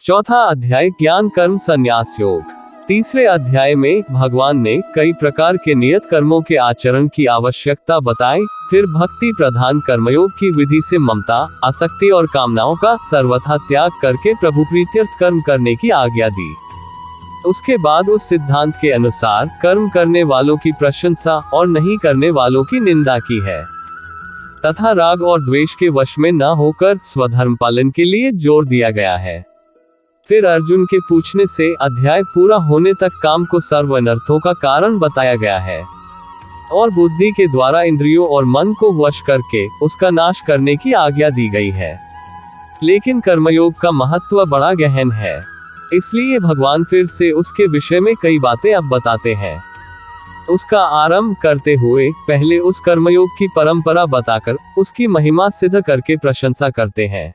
चौथा अध्याय ज्ञान कर्म संन्यास योग। तीसरे अध्याय में भगवान ने कई प्रकार के नियत कर्मों के आचरण की आवश्यकता बताई। फिर भक्ति प्रधान कर्मयोग की विधि से ममता, आसक्ति और कामनाओं का सर्वथा त्याग करके प्रभु प्रीत्यर्थ कर्म करने की आज्ञा दी। उसके बाद उस सिद्धांत के अनुसार कर्म करने वालों की प्रशंसा और नहीं करने वालों की निंदा की है, तथा राग और द्वेष के वश में न होकर स्वधर्म पालन के लिए जोर दिया गया है। फिर अर्जुन के पूछने से अध्याय पूरा होने तक काम को सर्व अनर्थों का कारण बताया गया है और बुद्धि के द्वारा इंद्रियों और मन को वश करके उसका नाश करने की आज्ञा दी गई है। लेकिन कर्मयोग का महत्व बड़ा गहन है, इसलिए भगवान फिर से उसके विषय में कई बातें अब बताते हैं। उसका आरंभ करते हुए पहले उस कर्मयोग की परंपरा बताकर उसकी महिमा सिद्ध करके प्रशंसा करते हैं।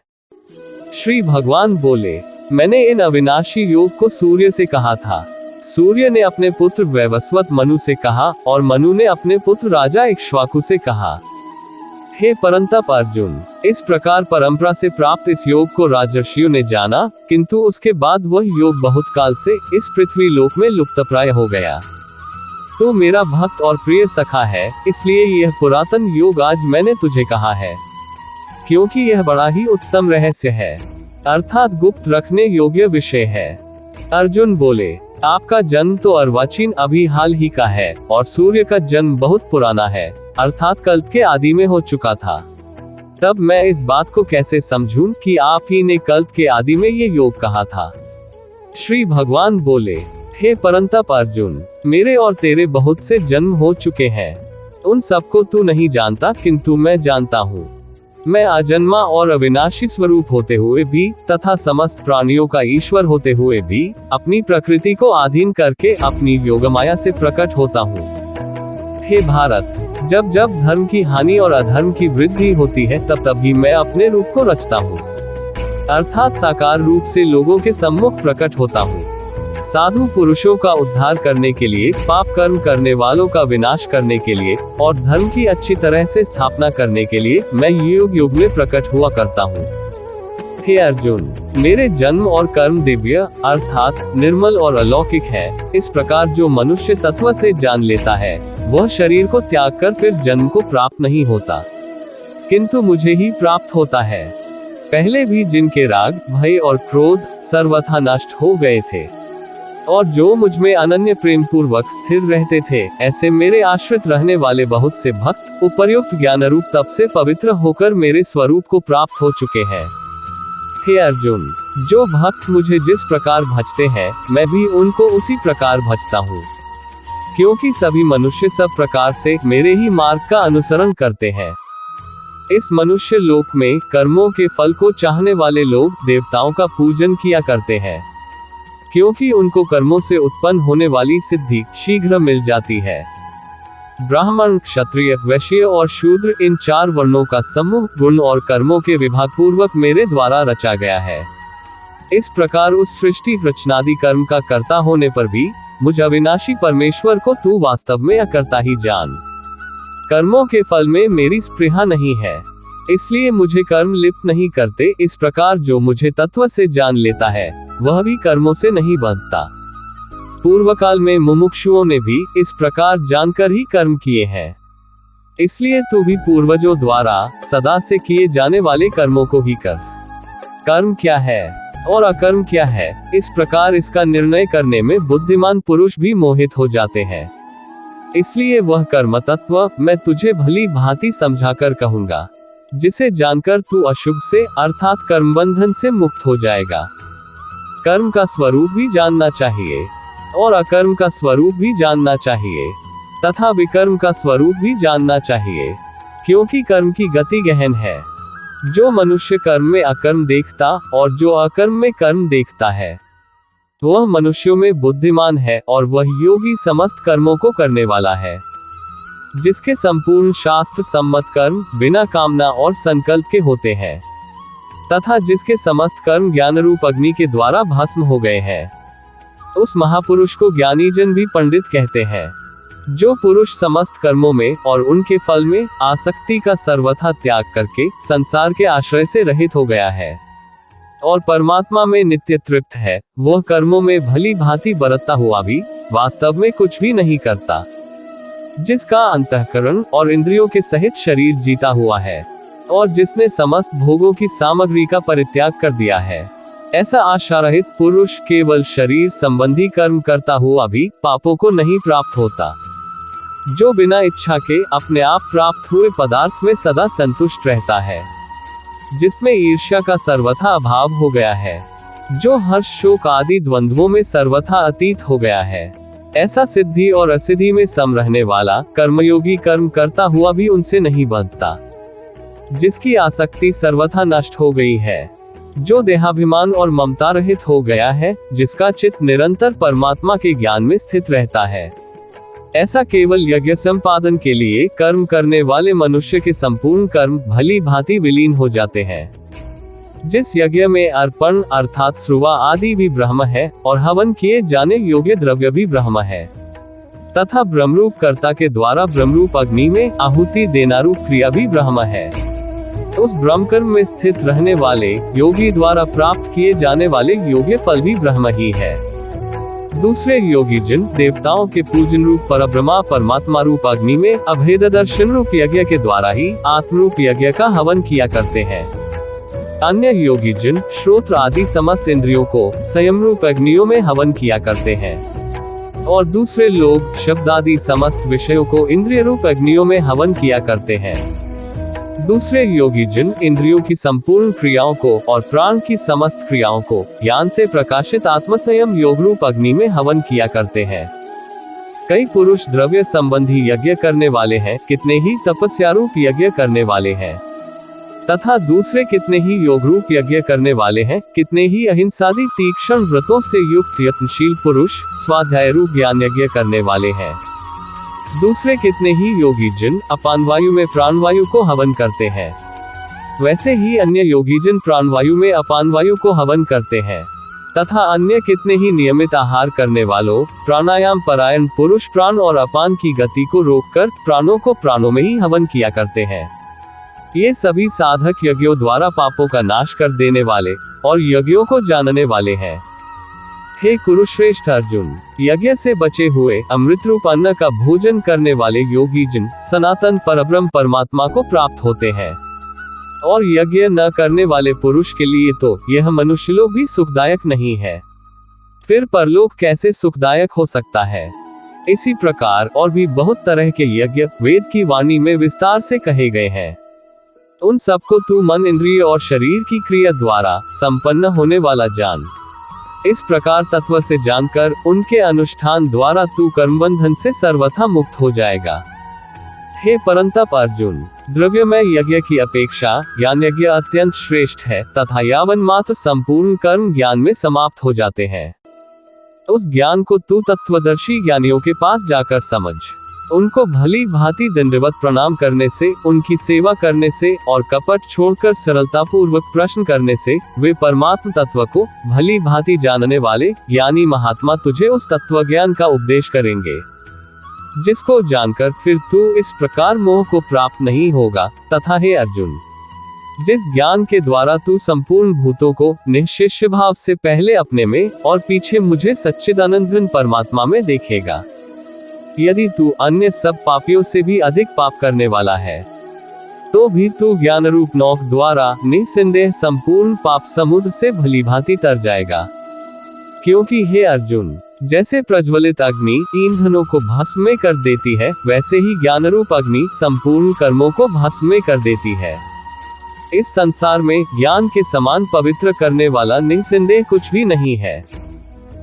श्री भगवान बोले, मैंने इन अविनाशी योग को सूर्य से कहा था। सूर्य ने अपने पुत्र वैवस्वत मनु से कहा और मनु ने अपने पुत्र राजा इक्ष्वाकु से कहा। हे परंतप अर्जुन, इस प्रकार परंपरा से प्राप्त इस योग को राजर्षियों ने जाना, किंतु उसके बाद वह योग बहुत काल से इस पृथ्वी लोक में लुप्तप्राय हो गया। तो मेरा भक्त और प्रिय सखा है, इसलिए यह पुरातन योग आज मैंने तुझे कहा है, क्योंकि यह बड़ा ही उत्तम रहस्य है, अर्थात गुप्त रखने योग्य विषय है। अर्जुन बोले, आपका जन्म तो अर्वाचीन अभी हाल ही का है और सूर्य का जन्म बहुत पुराना है, अर्थात कल्प के आदि में हो चुका था। तब मैं इस बात को कैसे समझूं कि आप ही ने कल्प के आदि में ये योग कहा था। श्री भगवान बोले, हे परंतप अर्जुन, मेरे और तेरे बहुत से जन्म हो चुके हैं, उन सबको तू नहीं जानता, किंतु मैं जानता हूँ। मैं अजन्मा और अविनाशी स्वरूप होते हुए भी तथा समस्त प्राणियों का ईश्वर होते हुए भी अपनी प्रकृति को अधीन करके अपनी योगमाया से प्रकट होता हूँ। हे भारत, जब जब धर्म की हानि और अधर्म की वृद्धि होती है तब तभी मैं अपने रूप को रचता हूँ, अर्थात साकार रूप से लोगों के सम्मुख प्रकट होता हूँ। साधु पुरुषों का उद्धार करने के लिए, पाप कर्म करने वालों का विनाश करने के लिए और धर्म की अच्छी तरह से स्थापना करने के लिए मैं युग युग में प्रकट हुआ करता हूँ। हे अर्जुन, मेरे जन्म और कर्म दिव्य अर्थात निर्मल और अलौकिक है। इस प्रकार जो मनुष्य तत्व से जान लेता है वह शरीर को त्याग कर फिर जन्म को प्राप्त नहीं होता, किंतु मुझे ही प्राप्त होता है। पहले भी जिनके राग, भय और क्रोध सर्वथा नष्ट हो गए थे और जो मुझ में अनन्य प्रेम पूर्वक स्थिर रहते थे, ऐसे मेरे आश्रित रहने वाले बहुत से भक्त उपर्युक्त ज्ञान रूप तप से पवित्र होकर मेरे स्वरूप को प्राप्त हो चुके हैं। हे अर्जुन, जो भक्त मुझे जिस प्रकार भजते हैं मैं भी उनको उसी प्रकार भजता हूँ, क्योंकि सभी मनुष्य सब प्रकार से मेरे ही मार्ग का अनुसरण करते हैं। इस मनुष्य लोक में कर्मों के फल को चाहने वाले लोग देवताओं का पूजन किया करते हैं, क्योंकि उनको कर्मों से उत्पन्न होने वाली सिद्धि शीघ्र मिल जाती है। ब्राह्मण, क्षत्रिय, वैश्य और शूद्र, इन चार वर्णों का समूह गुण और कर्मों के विभाग पूर्वक मेरे द्वारा रचा गया है। इस प्रकार उस सृष्टि रचनादि कर्म का कर्ता होने पर भी मुझ अविनाशी परमेश्वर को तू वास्तव में अकर्ता ही जान। कर्मों के फल में मेरी स्पृहा नहीं है, इसलिए मुझे कर्म लिप्त नहीं करते। इस प्रकार जो मुझे तत्व से जान लेता है वह भी कर्मों से नहीं बंधता। पूर्व काल में मुमुक्षुओं ने भी इस प्रकार जानकर ही कर्म किए हैं, इसलिए तू भी पूर्वजों द्वारा सदा से किए जाने वाले कर्मों को ही कर। कर्म क्या है और अकर्म क्या है, इस प्रकार इसका निर्णय करने में बुद्धिमान पुरुष भी मोहित हो जाते हैं। इसलिए वह कर्म तत्व मैं तुझे भली भांति समझाकर कहूंगा, जिसे जानकर तू अशुभ से अर्थात कर्म बंधन से मुक्त हो जाएगा। कर्म का स्वरूप भी जानना चाहिए और अकर्म का स्वरूप भी जानना चाहिए तथा विकर्म का स्वरूप भी जानना चाहिए, क्योंकि कर्म की गति गहन है। जो मनुष्य कर्म में अकर्म देखता और जो अकर्म में कर्म देखता है वह मनुष्यों में बुद्धिमान है और वह योगी समस्त कर्मों को करने वाला है। जिसके संपूर्ण शास्त्र सम्मत कर्म बिना कामना और संकल्प के होते हैं तथा जिसके समस्त कर्म ज्ञान रूप अग्नि के द्वारा भस्म हो गए हैं, उस महापुरुष को ज्ञानी जन भी पंडित कहते हैं। जो पुरुष समस्त कर्मों में और उनके फल में आसक्ति का सर्वथा त्याग करके संसार के आश्रय से रहित हो गया है और परमात्मा में नित्य तृप्त है, वह कर्मों में भली भांति बरतता हुआ भी वास्तव में कुछ भी नहीं करता। जिसका अंतःकरण और इंद्रियों के सहित शरीर जीता हुआ है और जिसने समस्त भोगों की सामग्री का परित्याग कर दिया है, ऐसा आशारहित पुरुष केवल शरीर संबंधी कर्म करता हुआ भी पापों को नहीं प्राप्त होता। जो बिना इच्छा के अपने आप प्राप्त हुए पदार्थ में सदा संतुष्ट रहता है, जिसमें ईर्ष्या का सर्वथा अभाव हो गया है, जो हर्ष शोक आदि द्वंद्वों में सर्वथा अतीत हो गया है, ऐसा सिद्धि और असिद्धि में सम रहने वाला कर्मयोगी कर्म करता हुआ भी उनसे नहीं बंधता। जिसकी आसक्ति सर्वथा नष्ट हो गई है, जो देहाभिमान और ममता रहित हो गया है, जिसका चित्त निरंतर परमात्मा के ज्ञान में स्थित रहता है, ऐसा केवल यज्ञ संपादन के लिए कर्म करने वाले मनुष्य के संपूर्ण कर्म भली भांति विलीन हो जाते हैं। जिस यज्ञ में अर्पण अर्थात श्रुवा आदि भी ब्रह्म है और हवन किए जाने योग्य द्रव्य भी ब्रह्म है, तथा ब्रह्मरूप कर्ता के द्वारा ब्रह्मरूप अग्नि में आहुति देना रूप क्रिया भी ब्रह्म है, उस ब्रह्म कर्म में स्थित रहने वाले योगी द्वारा प्राप्त किए जाने वाले योग्य फल भी ब्रह्म ही है। दूसरे योगी जन देवताओं के पूजन रूप परब्रह्मा परमात्मा रूप अग्नि में अभेद दर्शन रूप यज्ञ के द्वारा ही आत्म रूप यज्ञ का हवन किया करते हैं। अन्य योगी जन श्रोत्र आदि समस्त इंद्रियों को संयम रूप अग्नियों में हवन किया करते हैं और दूसरे लोग शब्द आदि समस्त विषयों को इंद्रिय रूप अग्नियों में हवन किया करते हैं। दूसरे योगी जन इंद्रियों की संपूर्ण क्रियाओं को और प्राण की समस्त क्रियाओं को ज्ञान से प्रकाशित आत्मसंयम योग रूप अग्नि में हवन किया करते हैं। कई पुरुष द्रव्य संबंधी यज्ञ करने वाले हैं, कितने ही तपस्या रूप यज्ञ करने वाले हैं, तथा दूसरे कितने ही योग रूप यज्ञ करने वाले हैं, कितने ही अहिंसादि तीक्ष्ण व्रतों से युक्त यत्नशील पुरुष स्वाध्याय रूप ज्ञान यज्ञ करने वाले हैं। दूसरे कितने ही योगी जन अपान वायु में प्राणवायु को हवन करते हैं, वैसे ही अन्य योगी जन प्राणवायु में अपान वायु को हवन करते हैं, तथा अन्य कितने ही नियमित आहार करने वालों प्राणायाम परायण पुरुष प्राण और अपान की गति को रोककर प्राणों को प्राणों में ही हवन किया करते हैं। ये सभी साधक यज्ञों द्वारा पापों का नाश कर देने वाले और यज्ञों को जानने वाले हैं। हे कुरुश्रेष्ठ अर्जुन, यज्ञ से बचे हुए अमृत रूप अन्न का भोजन करने वाले योगी जन सनातन परब्रह्म परमात्मा को प्राप्त होते हैं, और यज्ञ न करने वाले पुरुष के लिए तो यह मनुष्यलोक भी सुखदायक नहीं है, फिर परलोक कैसे सुखदायक हो सकता है। इसी प्रकार और भी बहुत तरह के यज्ञ वेद की वाणी में विस्तार से कहे गए हैं। उन सबको तू मन इंद्रिय और शरीर की क्रिया द्वारा संपन्न होने वाला जान। इस प्रकार तत्व से जानकर उनके अनुष्ठान द्वारा तू कर्मबंधन से सर्वथा मुक्त हो जाएगा। हे परंतप अर्जुन, द्रव्यमय यज्ञ की अपेक्षा ज्ञान यज्ञ अत्यंत श्रेष्ठ है, तथा यावन मात्र संपूर्ण कर्म ज्ञान में समाप्त हो जाते हैं। उस ज्ञान को तू तत्वदर्शी ज्ञानियों के पास जाकर समझ। उनको भली भांति दंडवत प्रणाम करने से, उनकी सेवा करने से और कपट छोड़कर सरलता पूर्वक प्रश्न करने से वे परमात्म तत्व को भली भांति जानने वाले ज्ञानी महात्मा तुझे उस तत्व ज्ञान का उपदेश करेंगे, जिसको जानकर फिर तू इस प्रकार मोह को प्राप्त नहीं होगा। तथा हे अर्जुन, जिस ज्ञान के द्वारा तू संपूर्ण भूतों को निःशेष भाव से पहले अपने में और पीछे मुझे सच्चिदानंद घन परमात्मा में देखेगा, यदि तू अन्य सब पापियों से भी अधिक पाप करने वाला है, तो भी तू ज्ञान रूप नौक द्वारा निसंदेह संपूर्ण पाप समुद्र से भली भांति तर जाएगा। क्योंकि हे अर्जुन, जैसे प्रज्वलित अग्नि ईंधनों को भस्म में कर देती है, वैसे ही ज्ञान रूप अग्नि संपूर्ण कर्मों को भस्म में कर देती है। इस संसार में ज्ञान के समान पवित्र करने वाला निसंदेह कुछ भी नहीं है।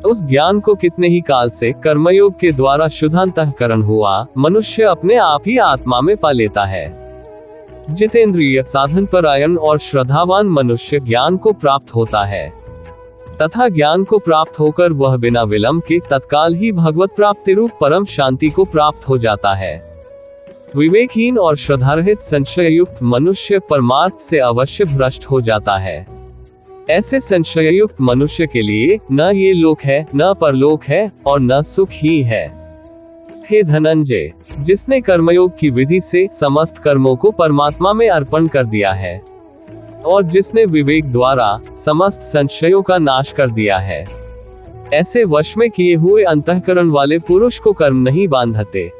उस ज्ञान को कितने ही काल से कर्मयोग के द्वारा शुद्धांतःकरण हुआ मनुष्य अपने आप ही आत्मा में पा लेता है। जितेंद्रिय साधन परायण और श्रद्धावान मनुष्य ज्ञान को प्राप्त होता है, तथा ज्ञान को प्राप्त होकर वह बिना विलंब के तत्काल ही भगवत प्राप्ति रूप परम शांति को प्राप्त हो जाता है। विवेकहीन और श्रद्धारहित संशय युक्त मनुष्य परमार्थ से अवश्य भ्रष्ट हो जाता है। ऐसे संशय युक्त मनुष्य के लिए न ये लोक है, न परलोक है और न सुख ही है। हे धनंजय, जिसने कर्मयोग की विधि से समस्त कर्मों को परमात्मा में अर्पण कर दिया है, और जिसने विवेक द्वारा समस्त संशयों का नाश कर दिया है। ऐसे वश में किए हुए अंतःकरण वाले पुरुष को कर्म नहीं बांधते।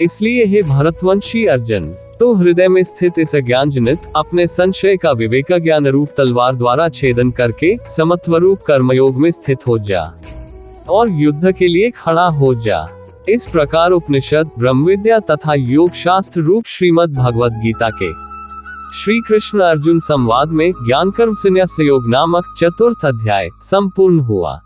इसलिए हे भरतवंशी अर्जुन, तो हृदय में स्थित इस अज्ञान जनित अपने संशय का विवेक ज्ञान रूप तलवार द्वारा छेदन करके समत्व रूप कर्मयोग में स्थित हो जा और युद्ध के लिए खड़ा हो जा। इस प्रकार उपनिषद, ब्रह्म विद्या तथा योग शास्त्र रूप श्रीमद् भगवद गीता के श्री कृष्ण अर्जुन संवाद में ज्ञान कर्म संन्यास योग नामक चतुर्थ अध्याय संपूर्ण हुआ।